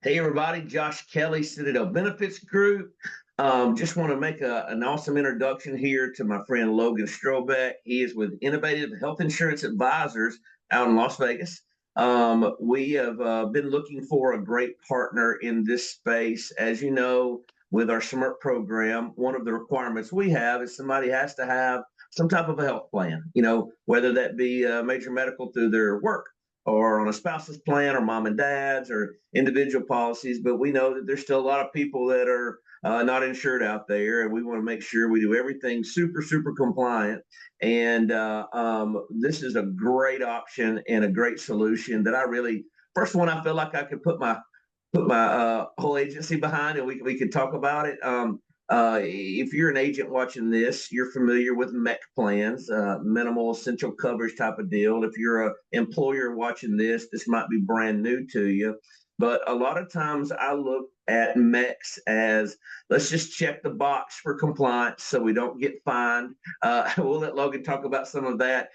Hey everybody, Josh Kelly, Citadel Benefits Group. Just want to make an awesome introduction here to my friend Logan Strobeck. He is with Innovative Health Insurance Advisors out in Las Vegas. We have been looking for a great partner in this space. As you know, with our SMRT program, one of the requirements we have is somebody has to have some type of a health plan, whether that be major medical through their work or on a spouse's plan or mom and dad's or individual policies. But we know that there's still a lot of people that are not insured out there. And we want to make sure we do everything super, super compliant. And this is a great option and a great solution that first one, I feel like I could put my whole agency behind, and we could talk about it. If you're an agent watching this, you're familiar with MEC plans, minimal essential coverage type of deal. If you're an employer watching this might be brand new to you. But a lot of times I look at MECs as let's just check the box for compliance so we don't get fined. We'll let Logan talk about some of that.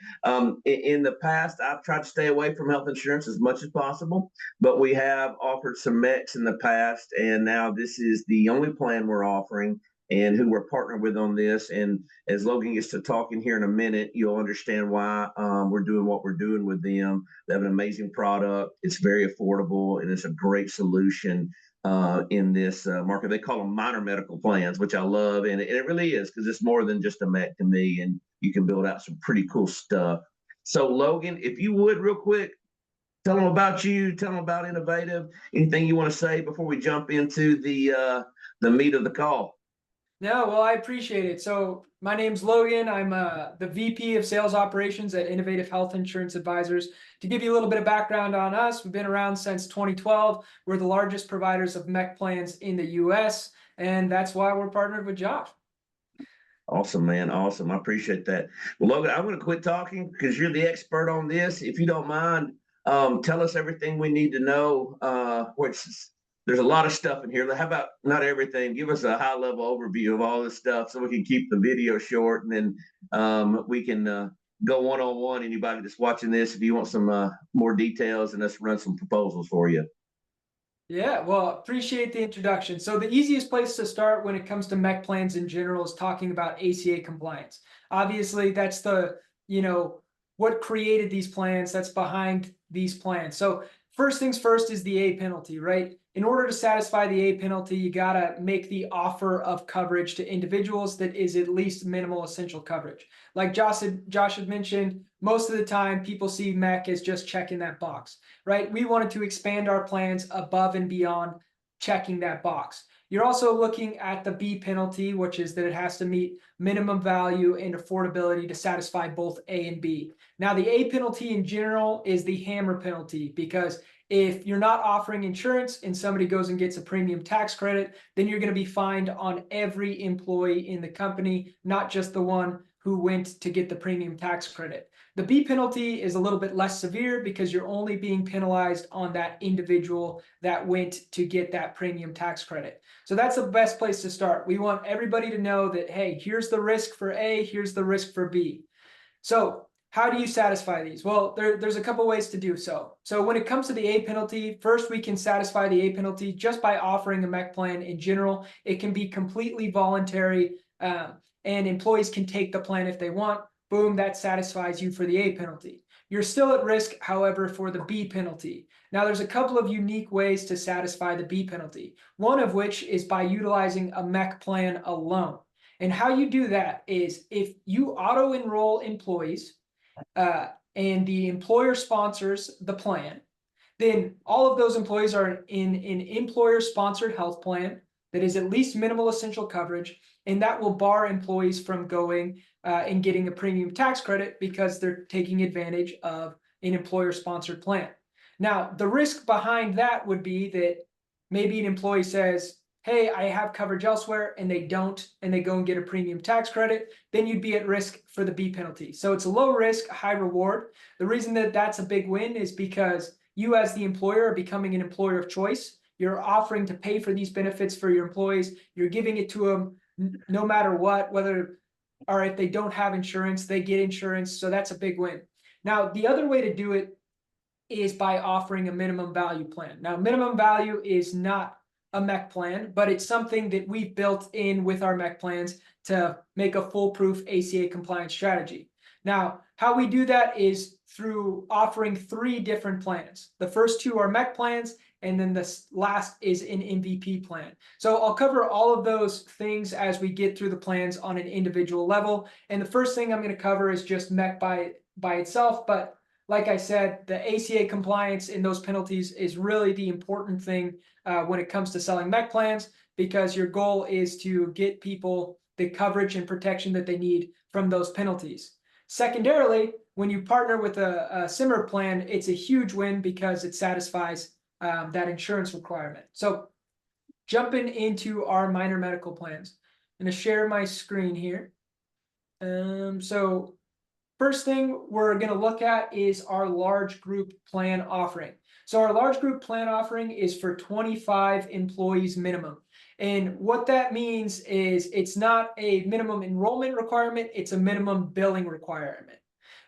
In the past, I've tried to stay away from health insurance as much as possible, but we have offered some MECs in the past, and now this is the only plan we're offering and who we're partnered with on this. And as Logan gets to talking here in a minute, you'll understand why we're doing what we're doing with them. They have an amazing product. It's very affordable, and it's a great solution in this market. They call them minor medical plans, which I love. And it really is, because it's more than just a MEC to me, and you can build out some pretty cool stuff. So Logan, if you would real quick, tell them about you, tell them about Innovative, anything you want to say before we jump into the meat of the call. No, well, I appreciate it. So my name's Logan. I'm the VP of Sales Operations at Innovative Health Insurance Advisors. To give you a little bit of background on us, we've been around since 2012. We're the largest providers of MEC plans in the U.S., and that's why we're partnered with Josh. Awesome, man. Awesome. I appreciate that. Well, Logan, I'm going to quit talking because you're the expert on this. If you don't mind, tell us everything we need to know, which there's a lot of stuff in here. How about not everything? Give us a high level overview of all this stuff so we can keep the video short, and then we can go one on one. Anybody that's watching this, if you want some more details, and us run some proposals for you. Yeah, well, appreciate the introduction. So the easiest place to start when it comes to MEC plans in general is talking about ACA compliance. Obviously, that's what created these plans, that's behind these plans. So first things first is the A penalty, right? In order to satisfy the A penalty, you gotta make the offer of coverage to individuals that is at least minimal essential coverage. Like Josh had mentioned, most of the time people see MEC as just checking that box, right? We wanted to expand our plans above and beyond checking that box. You're also looking at the B penalty, which is that it has to meet minimum value and affordability to satisfy both A and B. Now, the A penalty in general is the hammer penalty, because if you're not offering insurance and somebody goes and gets a premium tax credit, then you're going to be fined on every employee in the company, not just the one who went to get the premium tax credit. The B penalty is a little bit less severe because you're only being penalized on that individual that went to get that premium tax credit. So that's the best place to start. We want everybody to know that, hey, here's the risk for A, here's the risk for B. So how do you satisfy these? Well, there's a couple ways to do so. So when it comes to the A penalty, first we can satisfy the A penalty just by offering a MEC plan in general. It can be completely voluntary, and employees can take the plan if they want. Boom, that satisfies you for the A penalty. You're still at risk, however, for the B penalty. Now, there's a couple of unique ways to satisfy the B penalty, one of which is by utilizing a MEC plan alone. And how you do that is if you auto-enroll employees, and the employer sponsors the plan, then all of those employees are in an employer-sponsored health plan that is at least minimal essential coverage, and that will bar employees from going and getting a premium tax credit because they're taking advantage of an employer-sponsored plan. Now, the risk behind that would be that maybe an employee says, hey, I have coverage elsewhere, and they don't, and they go and get a premium tax credit, then you'd be at risk for the B penalty. So it's a low risk, high reward. The reason that that's a big win is because you as the employer are becoming an employer of choice. You're offering to pay for these benefits for your employees. You're giving it to them no matter what, whether or if they don't have insurance, they get insurance. So that's a big win. Now, the other way to do it is by offering a minimum value plan. Now, minimum value is not a MEC plan, but it's something that we've built in with our MEC plans to make a foolproof ACA compliance strategy. Now, how we do that is through offering 3 different plans. The first 2 are MEC plans, and then the last is an MVP plan. So I'll cover all of those things as we get through the plans on an individual level. And the first thing I'm going to cover is just MEC by itself. But like I said, the ACA compliance and those penalties is really the important thing when it comes to selling MEC plans, because your goal is to get people the coverage and protection that they need from those penalties. Secondarily, when you partner with a SIMR plan, it's a huge win because it satisfies that insurance requirement. So jumping into our minor medical plans, I'm going to share my screen here. So first thing we're going to look at is our large group plan offering. So our large group plan offering is for 25 employees minimum. And what that means is it's not a minimum enrollment requirement, it's a minimum billing requirement,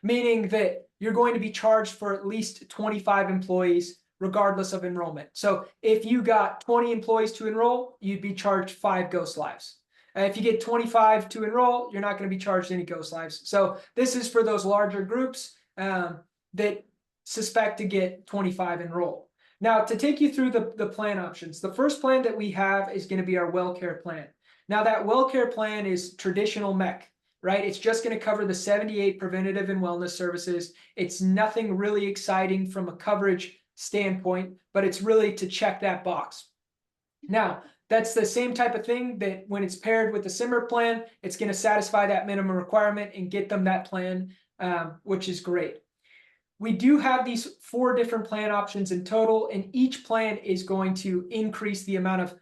meaning that you're going to be charged for at least 25 employees regardless of enrollment. So if you got 20 employees to enroll, you'd be charged 5 Ghost Lives. If you get 25 to enroll, you're not going to be charged any Ghost Lives. So this is for those larger groups that suspect to get 25 enrolled. Now, to take you through the plan options, the first plan that we have is going to be our WellCare plan. Now, that WellCare plan is traditional MEC, right? It's just going to cover the 78 preventative and wellness services. It's nothing really exciting from a coverage standpoint, but it's really to check that box. Now, that's the same type of thing that when it's paired with the SIMR plan, it's going to satisfy that minimum requirement and get them that plan, which is great. We do have these 4 different plan options in total, and each plan is going to increase the amount of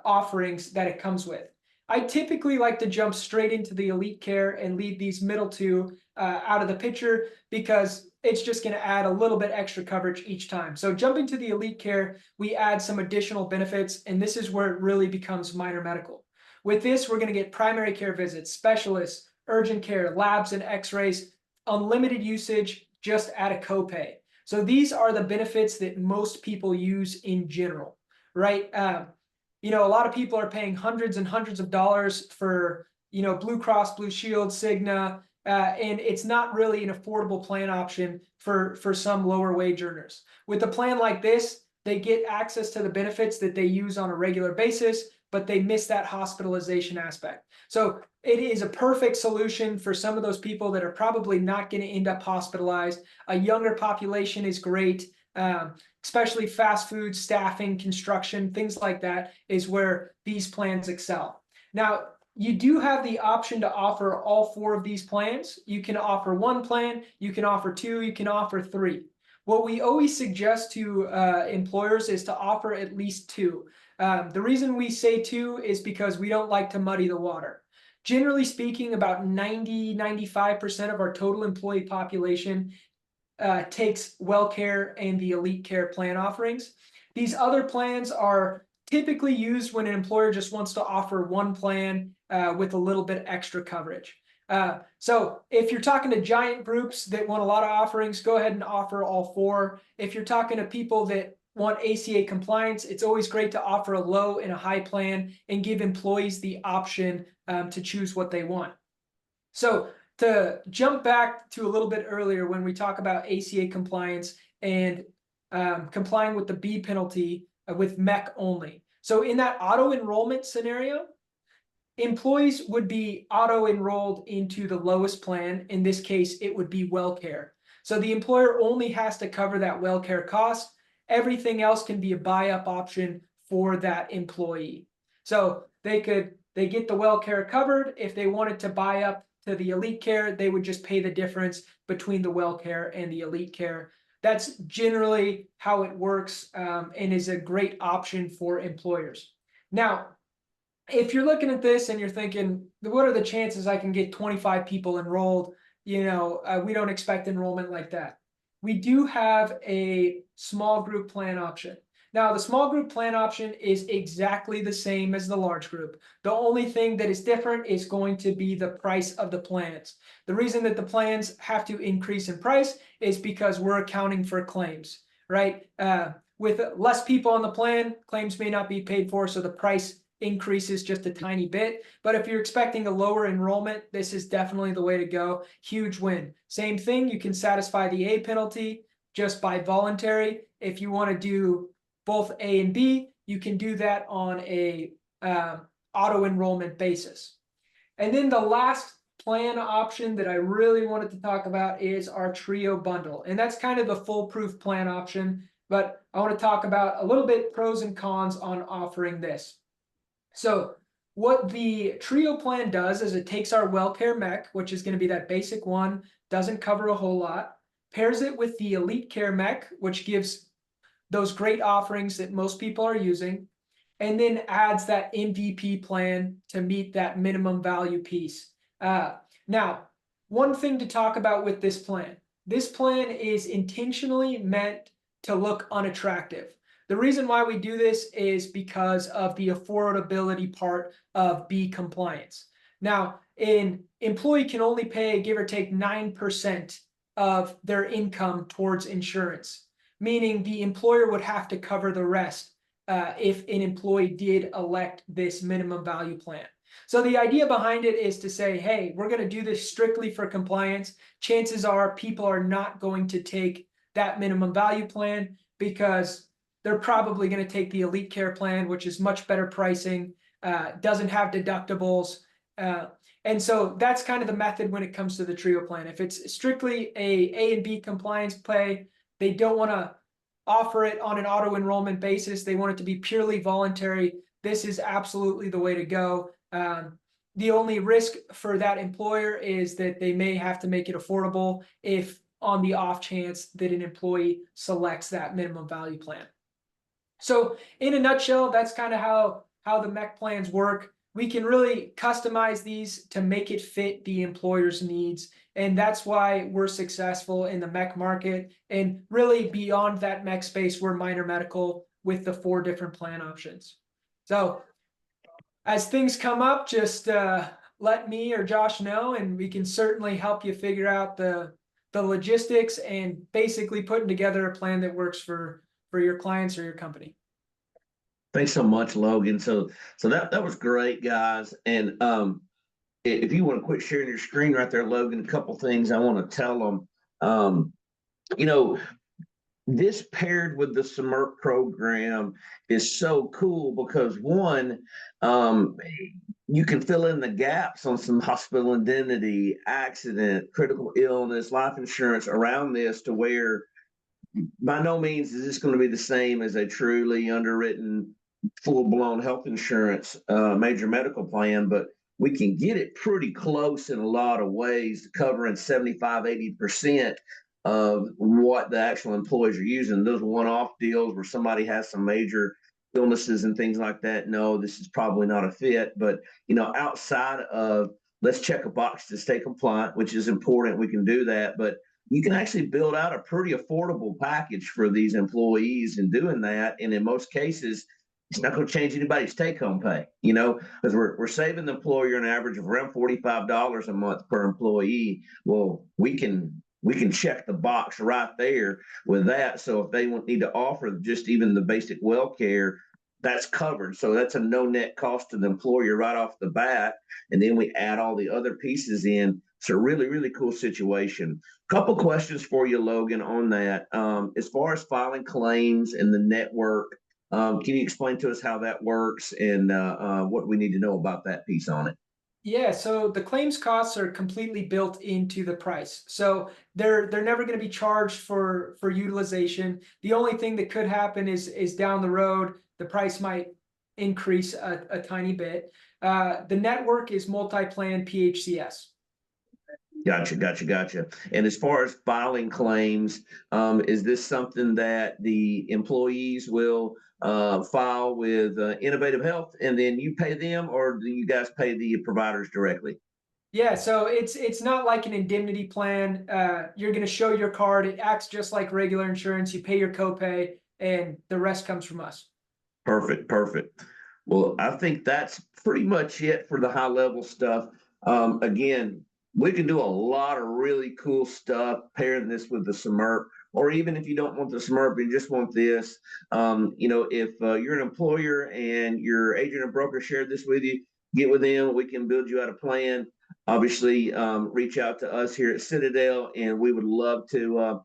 offerings that it comes with. I typically like to jump straight into the Elite Care and leave these middle 2 out of the picture because it's just going to add a little bit extra coverage each time. So jumping to the Elite Care, we add some additional benefits, and this is where it really becomes minor medical. With this, we're going to get primary care visits, specialists, urgent care, labs and x-rays, unlimited usage, just at a copay. So these are the benefits that most people use in general, right? You know, a lot of people are paying hundreds and hundreds of dollars for, you know, Blue Cross, Blue Shield, Cigna, and it's not really an affordable plan option for some lower wage earners. With a plan like this, they get access to the benefits that they use on a regular basis, but they miss that hospitalization aspect. So it is a perfect solution for some of those people that are probably not going to end up hospitalized. A younger population is great, especially fast food, staffing, construction, things like that is where these plans excel. Now, you do have the option to offer all 4 of these plans. You can offer 1 plan, you can offer 2, you can offer 3. What we always suggest to employers is to offer at least 2. The reason we say 2 is because we don't like to muddy the water. Generally speaking, about 90–95% of our total employee population takes WellCare and the Elite Care plan offerings. These other plans are typically used when an employer just wants to offer 1 plan with a little bit extra coverage. So if you're talking to giant groups that want a lot of offerings, go ahead and offer all 4. If you're talking to people that want ACA compliance, it's always great to offer a low and a high plan and give employees the option to choose what they want. So to jump back to a little bit earlier when we talk about ACA compliance and complying with the B penalty with MEC only. So in that auto enrollment scenario, employees would be auto enrolled into the lowest plan. In this case, it would be WellCare. So the employer only has to cover that WellCare cost. Everything else can be a buy-up option for that employee. So they get the WellCare covered. If they wanted to buy up to the Elite Care, they would just pay the difference between the WellCare and the Elite Care. That's generally how it works and is a great option for employers. Now, if you're looking at this and you're thinking, what are the chances I can get 25 people enrolled? You know, we don't expect enrollment like that. We do have a small group plan option. Now, the small group plan option is exactly the same as the large group. The only thing that is different is going to be the price of the plans. The reason that the plans have to increase in price is because we're accounting for claims, right? With less people on the plan, claims may not be paid for, so the price increases just a tiny bit. But if you're expecting a lower enrollment, this is definitely the way to go. Huge win. Same thing, you can satisfy the A penalty just by voluntary. If you want to do both A and B, you can do that on a auto enrollment basis. And then the last plan option that I really wanted to talk about is our trio bundle. And that's kind of the foolproof plan option, but I want to talk about a little bit pros and cons on offering this. So what the trio plan does is it takes our WellCare MEC, which is going to be that basic one, doesn't cover a whole lot, pairs it with the Elite Care MEC, which gives those great offerings that most people are using, and then adds that MVP plan to meet that minimum value piece. Now, one thing to talk about with this plan is intentionally meant to look unattractive. The reason why we do this is because of the affordability part of B compliance. Now, an employee can only pay, give or take, 9% of their income towards insurance, meaning the employer would have to cover the rest if an employee did elect this minimum value plan. So the idea behind it is to say, hey, we're going to do this strictly for compliance. Chances are people are not going to take that minimum value plan because they're probably going to take the Elite Care plan, which is much better pricing, doesn't have deductibles. And so that's kind of the method when it comes to the trio plan. If it's strictly A and B compliance play, they don't want to offer it on an auto enrollment basis. They want it to be purely voluntary. This is absolutely the way to go. The only risk for that employer is that they may have to make it affordable if on the off chance that an employee selects that minimum value plan. So in a nutshell, that's kind of how the MEC plans work. We can really customize these to make it fit the employer's needs. And that's why we're successful in the MEC market. And really beyond that MEC space, we're minor medical with the 4 different plan options. So as things come up, just let me or Josh know, and we can certainly help you figure out the logistics and basically putting together a plan that works for your clients or your company. Thanks so much, Logan. So that was great, guys. And if you want to quit sharing your screen right there, Logan, a couple things I want to tell them. You know, this paired with the SMERC program is so cool because one, you can fill in the gaps on some hospital indemnity, accident, critical illness, life insurance around this to where by no means is this going to be the same as a truly underwritten full-blown health insurance major medical plan, but we can get it pretty close in a lot of ways, covering 75-80% of what the actual employees are using. Those one-off deals where somebody has some major illnesses and things like that, no, this is probably not a fit. But outside of let's check a box to stay compliant, which is important, we can do that. But you can actually build out a pretty affordable package for these employees in doing that. And in most cases, it's not going to change anybody's take-home pay, because we're saving the employer an average of around $45 a month per employee. Well, we can check the box right there with that. So if they need to offer just even the basic well care, that's covered. So that's a no net cost to the employer right off the bat. And then we add all the other pieces in. It's a really, really cool situation. Couple questions for you, Logan, on that. As far as filing claims and the network, can you explain to us how that works and what we need to know about that piece on it? Yeah, so the claims costs are completely built into the price. So they're never going to be charged for utilization. The only thing that could happen is down the road, the price might increase a tiny bit. The network is multi-plan PHCS. Gotcha. And as far as filing claims, is this something that the employees will file with Innovative Health and then you pay them, or do you guys pay the providers directly? Yeah, so it's not like an indemnity plan. You're going to show your card. It acts just like regular insurance. You pay your copay. and the rest comes from us. Perfect, perfect. Well, I think that's pretty much it for the high level stuff. Again, we can do a lot of really cool stuff pairing this with the SMRP, or even if you don't want the SMRP, you just want this. If you're an employer and your agent or broker shared this with you, get with them. We can build you out a plan. Obviously, reach out to us here at Citadel, and we would love to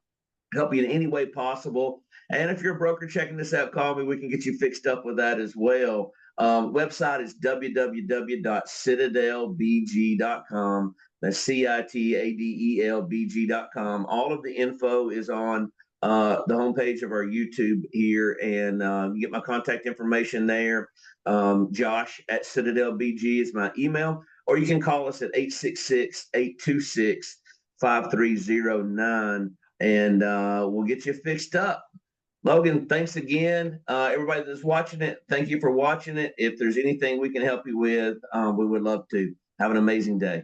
help you in any way possible. And if you're a broker checking this out, call me. We can get you fixed up with that as well. Website is www.citadelbg.com. That's CITADELBG.com. All of the info is on the homepage of our YouTube here, and you get my contact information there. Josh at Citadel BG is my email, or you can call us at 866-826-5309, and we'll get you fixed up. Logan, thanks again. Everybody that's watching it, thank you for watching it. If there's anything we can help you with, we would love to. Have an amazing day.